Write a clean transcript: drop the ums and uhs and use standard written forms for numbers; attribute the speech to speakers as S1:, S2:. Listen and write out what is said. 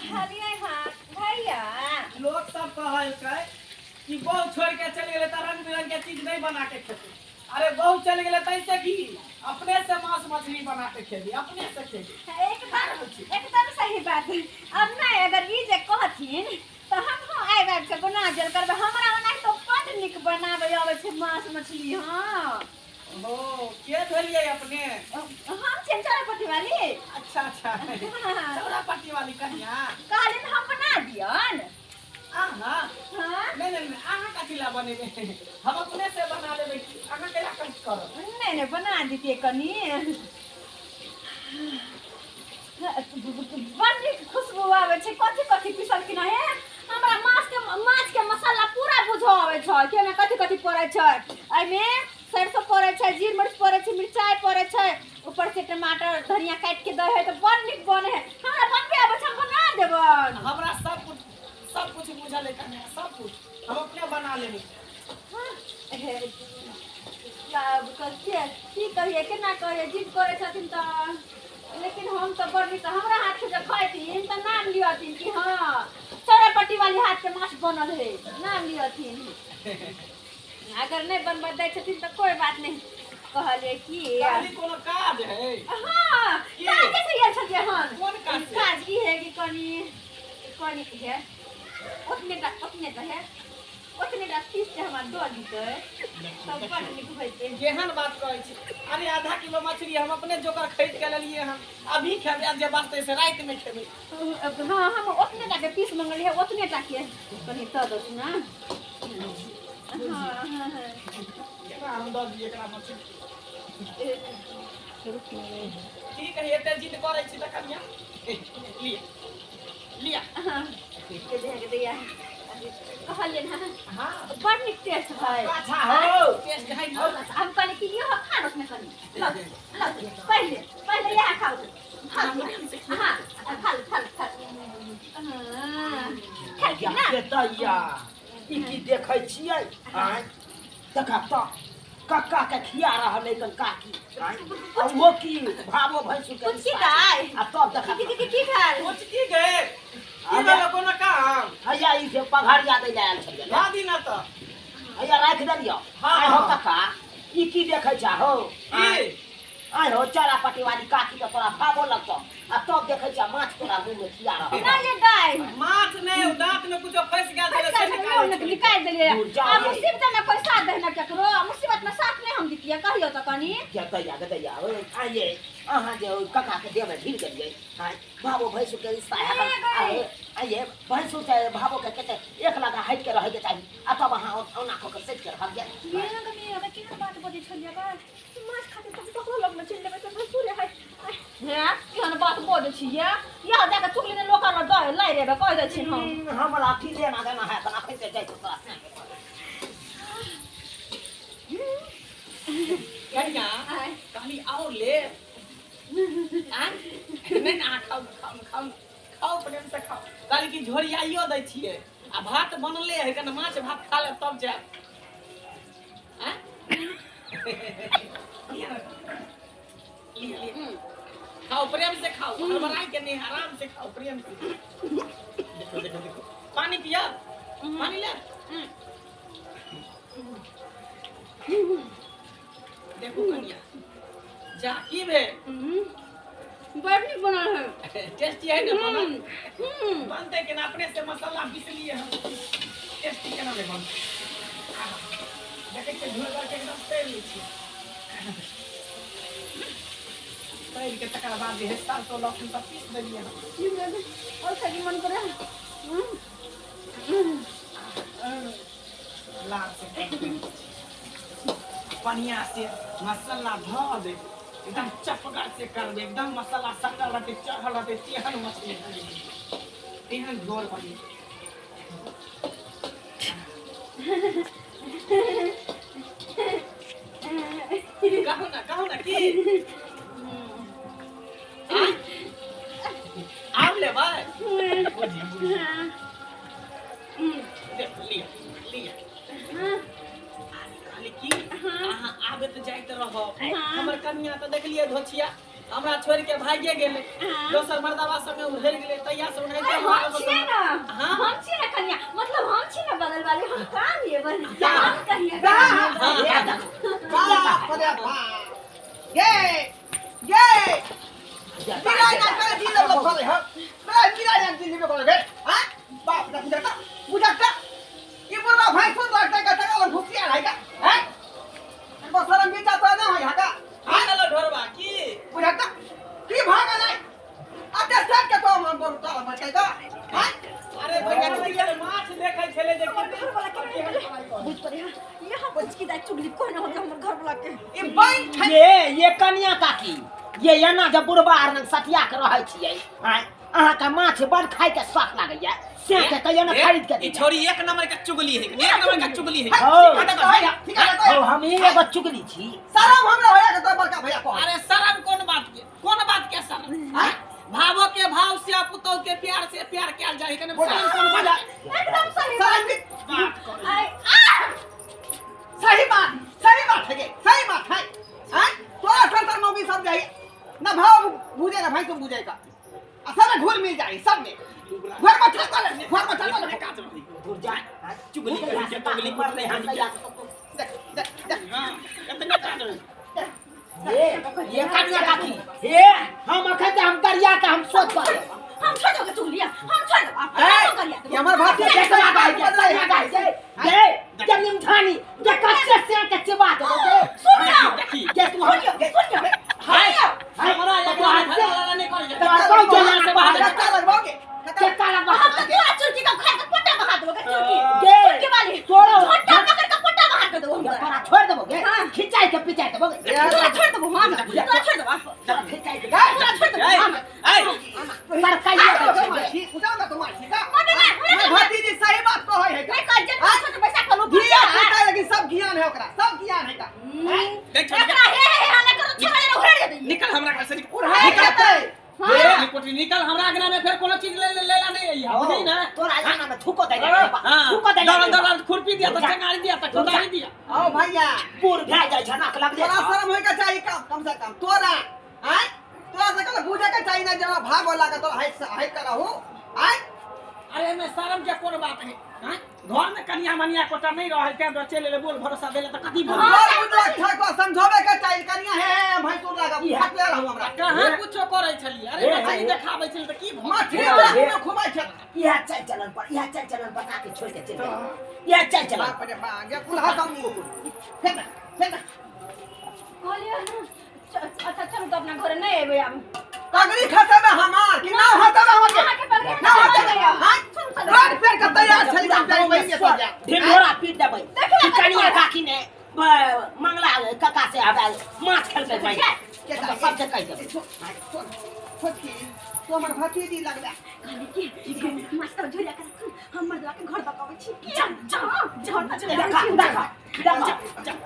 S1: कहलिए हाँ भैया
S2: लोग सब कहे कि बहु छोड़ के चल गए तो रंग बिरंग के चीज नहीं बना के खेते। अरे बहु चल गए तैसे की अपने से मांस मछली बना के खेली, अपने से खेली।
S1: एकदम सही बात है। अब नहीं अगर ये जे कहथिन तो हम आए बात से बना जल करबे हमरा ओना तो बड निक बनाबे आवे छै मांस मछली। हां
S2: ओ के धलिए अपने?
S1: हम चंचलापट्टी वाली।
S2: अच्छा अच्छा चौरापट्टी वाली कन्या
S1: कहलिन हम बना दियन।
S2: हां
S1: हां
S2: नहीं नहीं आहा का चिला बनेबे हम अपने से बना लेबे। आहा केला कट करो
S1: नहीं नहीं बना दीजिए कनी बड़ी खुशबू आवे छै। कथि कथि पिसल कि नहीं है हमरा माछ के मसाला पूरा बुझो आवे छै कि में कथि कथि पड़ै छै। एइ में सरसों पड़ै छै, जीर मिर्च पड़ै छै, मिरचाई पड़ै छै, ऊपर से टमाटर धनिया काट के दे है तो बड़ निक बने है। हमरा बनबे आवे छै, हम बना देबन।
S2: हमरा सब कुछ बुझल है कन्या, सब कुछ हम अपने बना लेबे।
S1: की कहिए केना कहिए जिद करे छथिन त लेकिन हम तो बड़ी तो हमरा हाथ से जब खैथिन त नाम लियथिन कि हाँ चौरापट्टी वाली हाथ के माछ बनल है, नाम लियथिन। अगर नहीं बनबा दै छथिन त कोई बात नहीं। कहले कि
S2: काली कोनो काज है?
S1: हां काज कैसे आयल छथिन हम?
S2: कोन काज?
S1: काज की है कि कनी है उतने तो है उतने का पीस के हमार दो दीते तब बड़ निक होइते।
S2: केहन बात कहै छी? अरे आधा किलो मछली हम अपने जोकर खरीद के लेलिए हम अभी खेबे जे वास्ते से रात में खेबे।
S1: हां हम उतने टा के पीस मंगली है उतने टा के कनी त दो ना। हां हां
S2: केना हम दऽ दिए एकरा मछली? ठीक है एते जिद करै छी त कन्या लिया
S1: हां के दे दिया कहलिए ना।
S2: हां
S1: बड़ निक टेस्ट है।
S2: अच्छा हो टेस्ट है ना।
S1: हम कहले कि यो खान उसमें कनी लो पहले यह खाओ। हां खा ना
S3: के दैया ई की देखै छियै? आय देखा त कक्का के खिया रहल है काकी। आय अब वो की भावो भैंसु के
S1: कुछ की गाय
S3: आ तब देखा
S1: की खाल
S2: कुछ की गे की वाला कोनो काम
S3: हैया ई जे पघारिया दै आयल छलियै
S2: ला दी ना त
S3: हैया राख देलियो।
S2: हाँ,
S3: आय हो
S2: हाँ।
S3: कक्का ई की देखै छ हो? आय हो चौरापट्टी वाली काकी के तोरा भावो लगतो आ तब देखै छ माछ तोरा मुंह में खिया रहल।
S1: ना ये गाय
S2: माछ नहीं दांत में कुछ फंस गया से
S1: निकाल दिए। अब मुसीबत में कोई साथ देना केकरो मुसीबत में साथ नहीं हम दितिए कहियो त कनी
S3: के दैया ओए आये अहाँ जे कक्का के देह में ढील गेलियै। आय भावो भैंसु के रिश्ता है। आये भैंसु से भावो के कते एक लगा हट के रहे के चाहिए आ तब अहाँ ओना को के सेट के रह गया।
S1: ये ना कनी अब की बात बजे छलिया बा माछ खाते तो ककरो लग में चल लेबे त भसुरे है। हे केहन बात बोल छियै यह जाके चुगली ने लोका ल दे लाई रेबे कह दे छी हम।
S3: हमरा ठीक लेना देना है तना कैसे जाय तो तोरा
S2: कन्या कहली आओ ले आ नहीं ना खाओ प्रेम से खाओ। कहली कि झोरियाइयो दै छियै आ भात बनले है कने माछ भात खा ले तब जाए। हैं खाओ प्रेम से खाओ हड़बड़ाई के नहीं आराम से खाओ प्रेम से। देखो पानी पिया पानी ले देखो कन्या जा की बे
S1: बड़ निक बनल है।
S2: टेस्टी है ना बनल बनते के ना अपने से मसाला पीस लिए हम टेस्टी केना ले बन देखे के झोल करके एकदम तेल ली छी तेल के तकर बाद जे हिस्सा तो लहसुन सब पीस देलिए हम
S1: और सही मन करे
S2: लाल से बढ़िया से मसाला धो दे एकदम चपका से कर दे एकदम मसाला सकल रहते चढ़ल रहते तेहन मछली तेहन झोल बनी। कहू ना की आम ले भाई लिया कहली की अहाँ आबे तो जाइत रहो हमर कन्या तो देखलिए धोछिया हमरा छोड़ के भागे गेले दोसर मर्दावा सब में उधर गेले तैया से उन्हें
S1: अरे हम छिए ना
S2: हां
S1: हम छिए ना कन्या मतलब हम छिए ना बगल वाले हम काम ये बन
S3: क्या?
S1: काम करिए
S3: ये
S4: बिना ना करे दिन लोग खोले हो बिना ना दिन लोग खोले हां बाप ना बुझाता ये पूरा भाई सुन लगता है कहता है घुसिया रहेगा हैं बस शर्म भी जाता ना है का
S2: हां ढोरबा की
S4: बुझाता की भागा नहीं अब सब के तो हम बोल तो मत कहता हैं
S2: अरे भैया माछ देखै छले जे
S1: बुझ पड़े यहाँ कुछ की दाई चुगली कोई ना हो हमर घर वाला के
S4: ये बैंक
S3: ये कन्या काकी ये एना जब बुढ़बा आर में सटिया के रहै छियै हैं अहाँ के माछ बड़ खाय के शौक लागैया से के कहियो ना खरीद के
S2: ई छोरी एक नंबर के चुगली है एक नंबर के चुगली है
S4: ठीक है
S3: ओ हम ही एगो चुगली छी
S4: शर्म हमरा होया के तो बड़का भैया को
S2: अरे शर्म कौन बात के शर्म हैं भावो के भाव से पुतौ के प्यार से प्यार किया जाए कने शर्म कौन बात
S1: एकदम सही
S4: शर्म की
S2: बात करे
S1: आई
S4: सही बात है सही बात है हैं तोरा संसार में भी सब जाए ना भाव बुझे ना भाई तुम बुझेगा सब में घुल मिल जाए सब में घर में चल
S3: दूर जा
S2: चुगली के चुगली कर ले हम
S4: देख
S2: हां कितना काट
S3: ये कन्या काकी हे हम अखन हम करिया के हम सोच कर
S1: हम छोड़ दो चुगलिया हम छोड़ दो आप काम करिए
S4: ये हमार भात के
S3: देखा गाय दे जमीन थानी जे कच्चे से के चिबा दे
S1: सुन जाओ
S3: के तू
S1: सुन
S2: हाय हमरा एक हाथ वाला नहीं कर
S3: तो कोई जला से बाहर
S4: क्या लगवाओगे
S3: के काला
S1: हम
S3: बाहर
S1: तो पूरा चुटकी का खा के पट्टा बहा दोगे
S3: दे।
S1: चुटकी वाली
S3: तोड़ो।
S1: छोटा पकड़ के पट्टा बहा के दो हम
S3: तोरा छोड़ देबोगे
S1: हाँ।
S3: खिंचाई के पिचाई देबोगे
S1: तोरा छोड़ दो हम तोरा छोड़ दो आप
S3: जब खिंचाई के
S1: तोरा छोड़ दो हम
S3: सरकाई
S4: उठाओ ना तुम्हारी का
S1: मैं
S4: भतीजी सही बात को है
S1: मैं कर जे छोटे पैसा कलो
S4: धिया पुता लेकिन सब ज्ञान है ओकरा सब ज्ञान है का
S2: देख
S1: एकरा हे हाने करो छोड़े उड़े दे
S2: निकल हमरा घर से
S4: उड़ाए कहते
S2: ए कोटी निकल हमरा अगना में फिर कोनो चीज लेला नहीं है बुझी ना
S3: तोरा जाना में थूको दे
S2: हां
S3: थूको दे
S2: दर खुरपी दिया तो चंगारी दिया तो खुदारी दिया
S4: आओ भैया
S3: पूर भै जाय झनक लग
S4: तोरा शर्म होय के चाहिए कम से कम तोरा हैं तोरा से कल बुझे के चाहिए ना जरा भागो लागे तो हाय करहु हैं
S2: अरे मैं शर्म के कोन बात है हैं घर में कन्या मनिया कोटा नहीं रहल के बच्चे ले बोल भरोसा देले तो कथी बोल
S4: और बुझला ठको समझावे के चाहिए कनिया है भाई तू लागा हाथ ले रहू हमरा
S2: कहां कुछो करे छली अरे मछली देखाबै छली त की
S4: मछली में खुबाई छ
S3: यह चल चलन बता के छोड़ के चल यह चल चलन
S4: बाप रे बा ये कुल हाथ हम फेंक
S1: कहलिए अच्छा चलो तो अपना घर नहीं आबे हम
S4: तगड़ी खाता में हमार कि ना होता में हमके ना होता में हां रोड पे का तैयार छली हम जाई वही के जा
S3: ढिंढोरा पीट देबै कि कनिया काकी ने मंगला काका से आबे माछ खेल के भाई के सब से कह देबै
S4: छोट की तो हमर भतीजी लगबे
S1: कहली कि मास्टर झोला कर हमर दवा के घर बताबै छी जा जा जा
S3: देखा